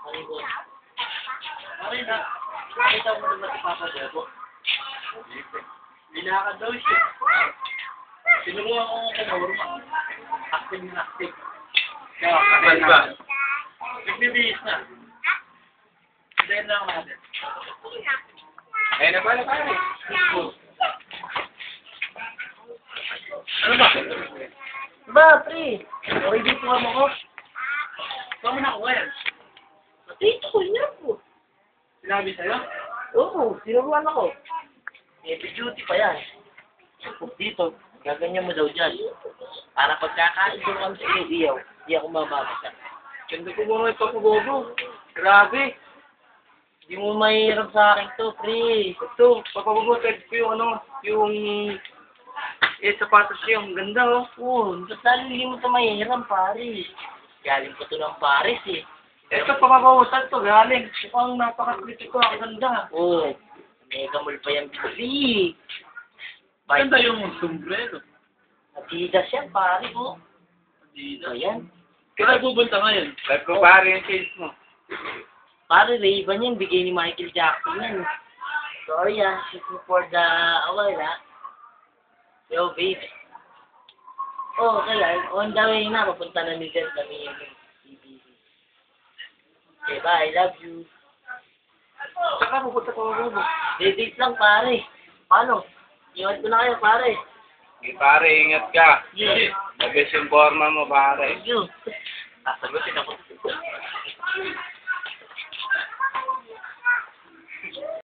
Ano ko? Pare na. Nakita mo naman si Papa Bebo. Binakad daw siya. Sinuruan ko ng kanorma. Acting na acting. Kaya, kapal ba? Nagbibihis na. Hintayin lang natin. Ayun na pala pare. Ano ba? Ba, pre? Okay dito ka mo ko? Saan mo nakuha yan? Dito ko niya po. Sinabi sa'yo? Oo, sinuruan ako. Heavy duty pa yan. Kung dito, gaganyan mo daw dyan. Para pagkakain doon kami sa iyaw, di ako mababasa. Ganda ko mga ipapagbobo. Grabe. Hindi mo mahirap sa akin to, pre. Ito, papabubotag ko yung yung sapatos niya. Ang ganda oh. Oo, ba't lalo hindi mo ito mahirap, pare? Galing pa to ng Paris eh. Ito, papabubotag to. Galing. Mukhang napaka-critical. Ang ganda. Oo, mega mall pa yan, pre. Ganda yung sombrero. Adidas yan, pare mo. Adidas. Ayan. Kaya pupunta ngayon. Live ko pare yung change mo. Pare, Ray-Ban yan, bigay ni Michael Jackson yan. Sorry shoot me for the award Yo, babe. Oh, kaya, on the way na, papunta na ni Jen kami yung CBC. Okay, bye, love you. Saka pupunta pa ako. Date lang, pare. Paano? Iwan ko na kayo, pare. Hey, pare, ingat ka. Yeah. Nabis yung forma mo, pare. Thank you. Sasagutin ako.